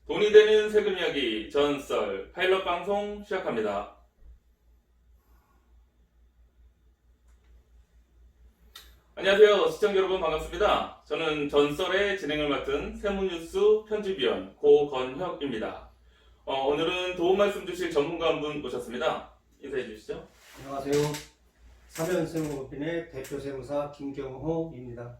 돈이 되는 세금 이야기 전썰 파일럿 방송 시작합니다. 안녕하세요. 시청자 여러분 반갑습니다. 저는 전썰의 진행을 맡은 세무뉴스 편집위원 고건혁입니다. 오늘은 도움 말씀 주실 전문가 한 분 모셨습니다. 인사해 주시죠. 안녕하세요. 사면세무법인의 대표 세무사 김경호입니다.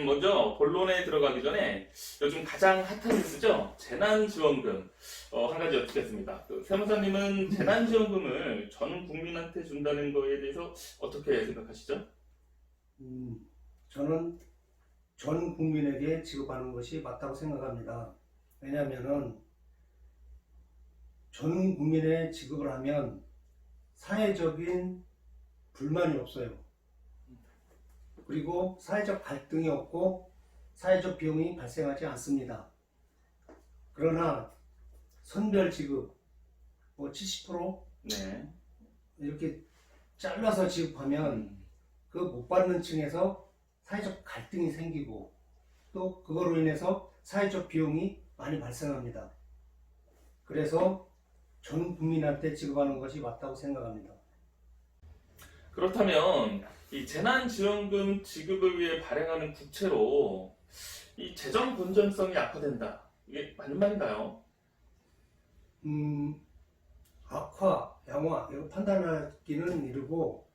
먼저 본론에 들어가기 전에 요즘 가장 핫한 뉴스죠. 재난지원금 한 가지 여쭙겠습니다. 세무사님은 재난지원금을 전 국민한테 준다는 거에 대해서 어떻게 생각하시죠? 저는 전 국민에게 지급하는 것이 맞다고 생각합니다. 왜냐하면 전 국민에 지급을 하면 사회적인 불만이 없어요. 그리고 사회적 갈등이 없고 사회적 비용이 발생하지 않습니다. 그러나 선별 지급 70% 네. 이렇게 잘라서 지급하면 그 못 받는 층에서 사회적 갈등이 생기고 또 그거로 인해서 사회적 비용이 많이 발생합니다. 그래서 전 국민한테 지급하는 것이 맞다고 생각합니다. 그렇다면 이 재난지원금 지급을 위해 발행하는 국채로 이 재정 건전성이 악화된다. 이게 맞는 말인가요? 악화, 양화 이거 판단하기는 이르고,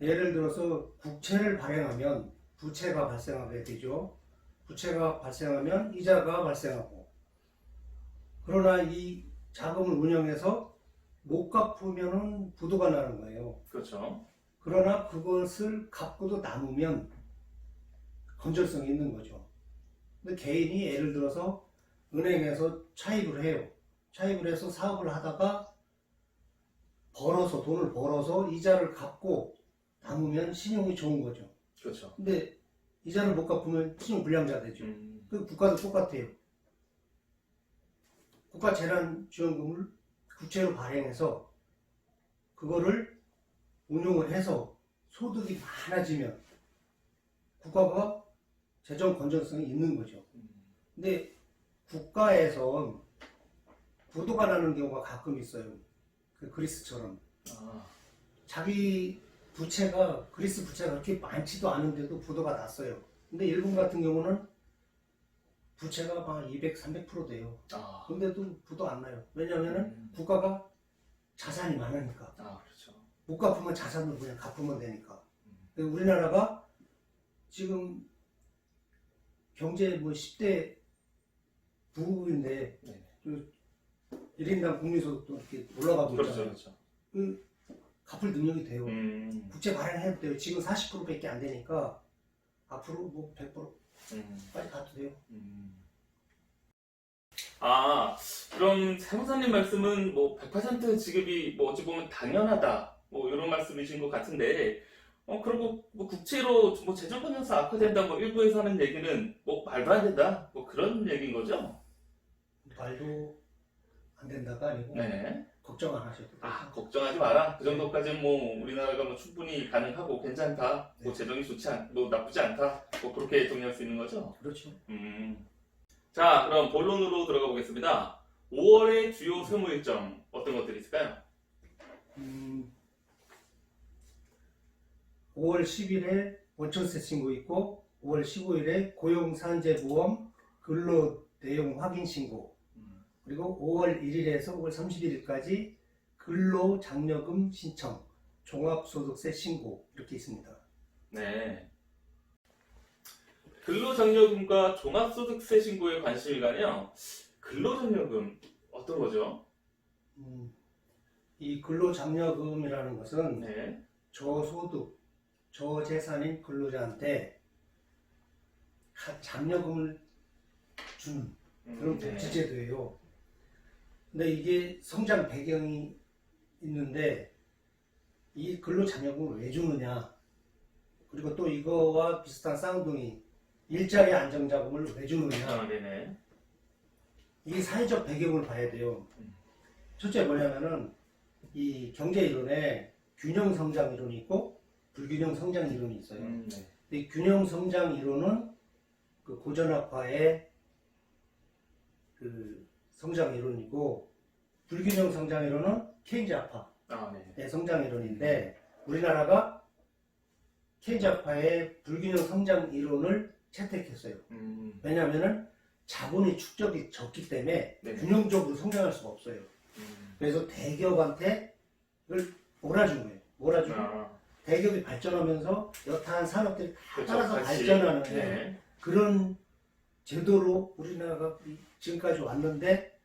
예를 들어서 국채를 발행하면 부채가 발생하게 되죠. 부채가 발생하면 이자가 발생하고, 그러나 이 자금을 운영해서 못 갚으면 부도가 나는 거예요. 그렇죠. 그러나 그것을 갚고도 남으면 건전성이 있는 거죠. 근데 개인이 예를 들어서 은행에서 차입을 해요. 차입을 해서 사업을 하다가 돈을 벌어서 이자를 갚고 남으면 신용이 좋은 거죠. 그렇죠. 근데 이자를 못 갚으면 신용 불량자 되죠. 그 국가도 똑같아요. 국가 재난지원금을 국채로 발행해서 그거를 운용을 해서 소득이 많아지면 국가가 재정 건전성이 있는 거죠. 근데 국가에서 부도가 나는 경우가 가끔 있어요. 그 그리스처럼. 자기 부채가, 그리스 부채가 그렇게 많지도 않은데도 부도가 났어요. 근데 일본 같은 경우는 부채가 막 200, 300% 돼요. 근데도 부도 안 나요. 왜냐하면 국가가 자산이 많으니까. 그렇죠. 못 갚으면 자산을 그냥 갚으면 되니까. 우리나라가 지금 경제 10대 부인데 네. 1인당 국민소득도 이렇게 올라가고 그렇죠. 있잖아요. 그렇죠. 갚을 능력이 돼요. 국채 발행해도 돼요. 지금 40%밖에 안 되니까 앞으로 100%까지 가도 돼요. 그럼 세무사님 말씀은 100% 지급이 어찌 보면 당연하다. 이런 말씀이신 것 같은데, 그리고 국채로 재정 건전성 악화된다. 일부에서 하는 얘기는 말도 안 된다. 그런 얘기인 거죠? 말도 안 된다가 아니고 네. 걱정 안 하셔도 돼요. 걱정하지 마라. 그 정도까지는 우리나라가 충분히 가능하고 괜찮다. 네. 재정이 나쁘지 않다. 그렇게 정리할 수 있는 거죠? 그렇죠. 자, 그럼 본론으로 들어가 보겠습니다. 5월의 주요 세무 일정 어떤 것들이 있을까요? 5월 10일에 원천세 신고 있고 5월 15일에 고용산재보험 근로 내용 확인 신고, 그리고 5월 1일에서 5월 31일까지 근로장려금 신청, 종합소득세 신고 이렇게 있습니다. 네. 근로장려금과 종합소득세 신고에 관심이 가네요. 근로장려금 어떤 거죠? 이 근로장려금이라는 것은 네. 저소득, 저재산인 근로자한테 장려금을 주는 그런 복지제도예요. 근데 이게 성장 배경이 있는데, 이 근로장려금을 왜 주느냐, 그리고 또 이거와 비슷한 쌍둥이 일자리 안정자금을 왜 주느냐, 네네. 이게 사회적 배경을 봐야 돼요. 첫째 뭐냐면은 이 경제 이론에 균형 성장 이론이 있고 불균형 성장 이론이 있어요. 네. 이 균형 성장 이론은 그 고전학파의 그 성장 이론이고 불균형 성장 이론은 케인즈아파 네. 의 성장 이론인데 우리나라가 케인즈아파의 불균형 성장 이론을 채택했어요. 왜냐하면은 자본의 축적이 적기 때문에 네네. 균형적으로 성장할 수가 없어요. 그래서 대기업한테 이걸 몰아준 거예요. 몰아주고 대기업이 발전하면서 여타한 산업들이 다 그렇죠. 따라서 같이. 발전하는 네. 그런 제도로 우리나라가 지금까지 왔는데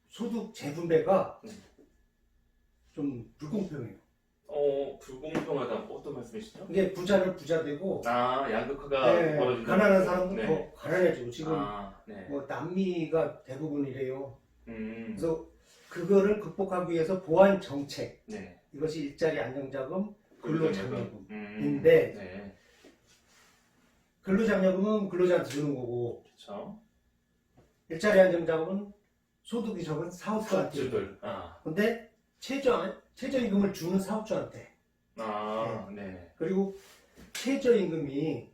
소득 재분배가 네. 좀 불공평해요. 불공평하다. 어떤 말씀이시죠? 이게 부자는 부자되고 양극화가 네, 벌어진다. 가난한 사람은 네. 더 가난해지고 지금 네. 뭐 남미가 대부분이래요. 음. 그래서 그거를 극복하기 위해서 보완 정책 네. 이것이 일자리 안정자금, 근로장려금. 음. 인데 네. 근로장려금은 근로자한테 주는 거고 그렇죠. 일자리 안정자금은 소득이 적은 사업주한테 주는 거예요. 사업주들. 근데 최저임금을 주는 사업주한테 네. 그리고 최저임금이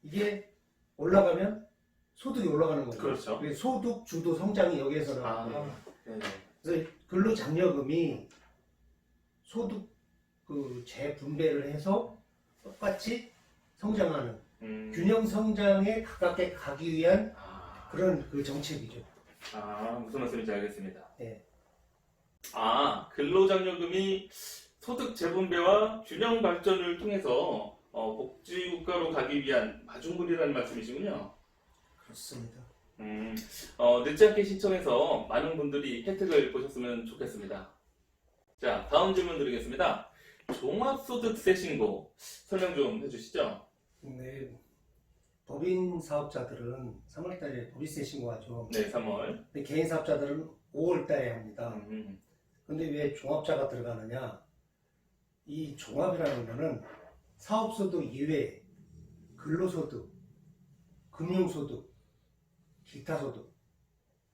이게 올라가면 소득이 올라가는 거죠. 그렇죠. 소득 주도 성장이 여기에서 나와요. 네. 그래서 근로장려금이 소득 그 재분배를 해서 똑같이 성장하는 균형 성장에 가깝게 가기 위한 그런 그 정책이죠. 무슨 말씀인지 알겠습니다. 네. 근로장려금이 소득 재분배와 균형 발전을 통해서 복지국가로 가기 위한 마중물이라는 말씀이시군요. 그렇습니다. 늦지 않게 신청해서 많은 분들이 혜택을 보셨으면 좋겠습니다. 자, 다음 질문 드리겠습니다. 종합소득세 신고 설명 좀 해주시죠. 네. 법인 사업자들은 3월달에 법인세 신고하죠. 네, 3월. 근데 개인 사업자들은 5월달에 합니다. 근데 왜 종합자가 들어가느냐? 이 종합이라는 거는 사업소득 이외에 근로소득, 금융소득, 기타소득,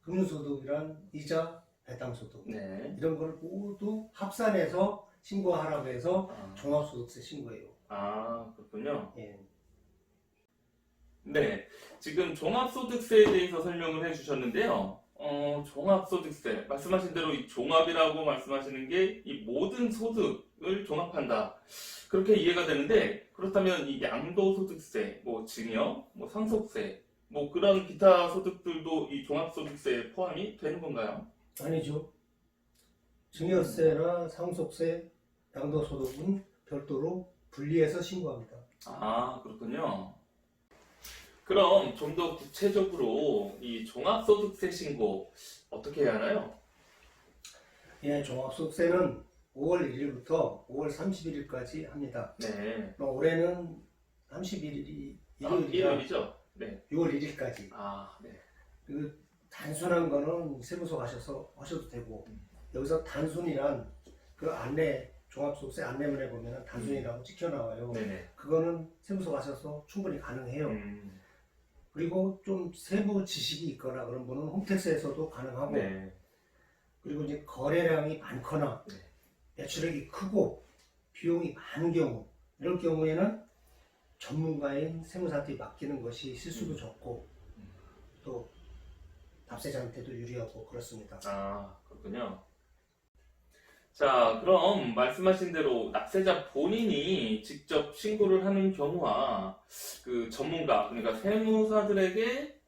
금융소득이란 이자, 배당소득 네. 이런 걸 모두 합산해서 신고하라고 해서 종합소득세 신고해요. 그렇군요. 예. 네, 지금 종합소득세에 대해서 설명을 해주셨는데요. 종합소득세 말씀하신 대로 이 종합이라고 말씀하시는 게 이 모든 소득을 종합한다. 그렇게 이해가 되는데 그렇다면 이 양도소득세, 뭐 증여, 뭐 상속세, 뭐 그런 기타 소득들도 이 종합소득세에 포함이 되는 건가요? 아니죠. 증여세나 상속세, 양도소득은 별도로 분리해서 신고합니다. 그렇군요. 그럼 좀 더 구체적으로 이 종합소득세 신고 어떻게 해야 하나요? 예, 종합소득세는 5월 1일부터 5월 31일까지 합니다. 네. 올해는 31일이 일요일이라 일요일이죠? 네. 6월 1일까지. 네. 그 단순한 거는 세무서 가셔서 하셔도 되고 여기서 단순이란 그 안내 종합소득세 안내문에 보면 단순이라고 찍혀 나와요. 네네. 그거는 세무서 가셔서 충분히 가능해요. 그리고 좀 세무 지식이 있거나 그런 분은 홈택스에서도 가능하고 네. 그리고 이제 거래량이 많거나 네. 매출액이 크고 비용이 많은 경우 이럴 경우에는 전문가인 세무사한테 맡기는 것이 실수도 적고 또 납세자한테도 유리하고 그렇습니다. 그렇군요. 자, 그럼 말씀하신 대로 납세자 본인이 직접 신고를 하는 경우와 그 전문가, 그러니까 세무사들에게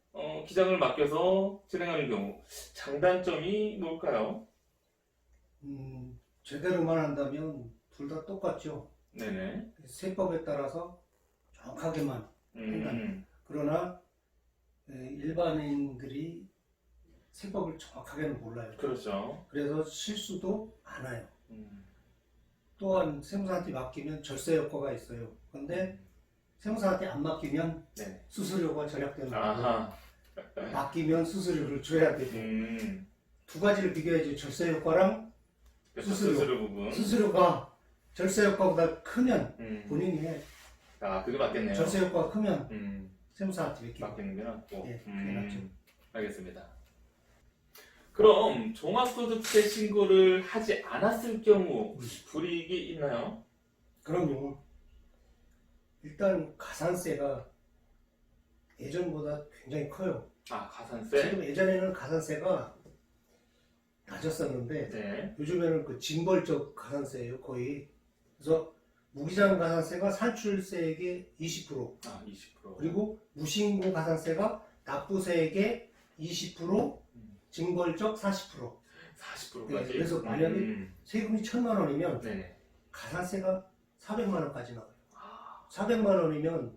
기장을 맡겨서 진행하는 경우 장단점이 뭘까요? 제대로만 한다면 둘 다 똑같죠. 네네. 세법에 따라서 정확하게만 한다. 그러나 일반인들이 세법을 정확하게는 몰라요. 그렇죠. 그래서 실수도 많아요. 음. 또한 세무사한테 맡기면 절세 효과가 있어요. 근데 세무사한테 안 맡기면 네. 수수료가 절약되는 거고 아하. 맡기면 수수료를 줘야 되고 두 가지를 비교해야지 절세 효과랑 그렇죠. 수수료. 수수료 부분. 수수료가 절세 효과보다 크면 본인이 해. 그게 맞겠네요. 절세 효과가 크면 세무사한테 맡기고. 맡기는 게 낫고. 예, 그게 낫죠. 알겠습니다. 그럼 종합소득세 신고를 하지 않았을 경우 불이익이 있나요? 그럼요. 일단 가산세가 예전보다 굉장히 커요. 아, 가산세? 지금 예전에는 가산세가 낮았었는데 네. 요즘에는 그 징벌적 가산세예요, 거의. 그래서 무기장 가산세가 산출세액의 20%, 아, 20%. 그리고 무신고 가산세가 납부세액의 20%, 징벌적 40%. 40%까지. 네, 그래서 만약에 세금이 1,000만 원이면 네. 가산세가 400만 원까지 나와요. 아, 400만 원이면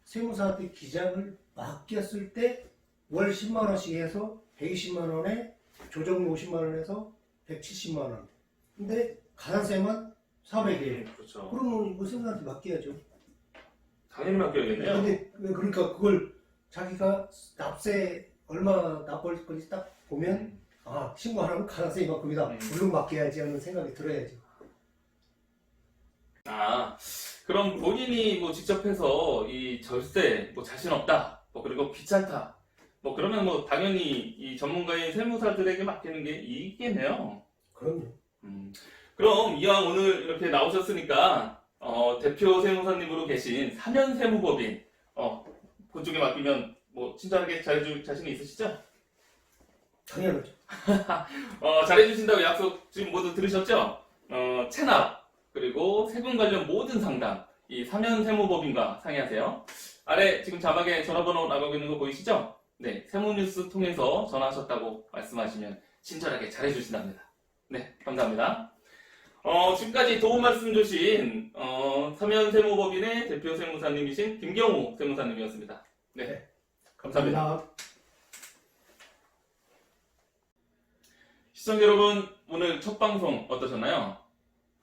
세무사한테 기장을 맡겼을 때 월 10만 원씩 해서 120만 원에 조정료 50만 원에서 170만 원. 근데 가산세만 400이에요. 그렇죠. 그러면 이거 세무사한테 맡겨야죠. 당연히 맡겨야겠네요. 근데 그러니까 그걸 자기가 납세 얼마 납부할 건지 딱 보면 아, 신고 안 하면 가산세 이만큼이다. 물론 맡겨야지 하는 생각이 들어야죠. 아, 그럼 본인이 뭐 직접 해서 이 절세 뭐 자신 없다, 뭐 그리고 귀찮다, 뭐 그러면 뭐 당연히 이 전문가인 세무사들에게 맡기는 게 이익이겠네요. 그럼요. 그럼 이왕 오늘 이렇게 나오셨으니까 대표 세무사님으로 계신 사면 세무법인 그쪽에 맡기면 뭐 친절하게 잘해줄 자신이 있으시죠? 당연하죠. 잘해주신다고 약속 지금 모두 들으셨죠? 체납 그리고 세금 관련 모든 상담 이 사면 세무법인과 상의하세요. 아래 지금 자막에 전화번호 나가고 있는 거 보이시죠? 네, 세무뉴스 통해서 전화하셨다고 말씀하시면 친절하게 잘해주신답니다. 네, 감사합니다. 지금까지 도움 말씀 주신 사면 세무법인의 대표 세무사님이신 김경우 세무사님이었습니다. 네, 감사합니다. 시청자 여러분, 오늘 첫 방송 어떠셨나요?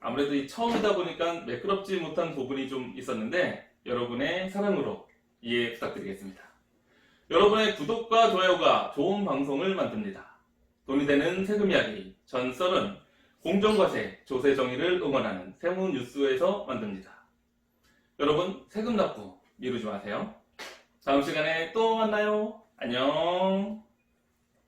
아무래도 이 처음이다 보니까 매끄럽지 못한 부분이 좀 있었는데 여러분의 사랑으로 이해 부탁드리겠습니다. 여러분의 구독과 좋아요가 좋은 방송을 만듭니다. 돈이 되는 세금 이야기, 전 썰은 공정과세, 조세 정의를 응원하는 세무뉴스에서 만듭니다. 여러분, 세금 납부 미루지 마세요. 다음 시간에 또 만나요. 안녕.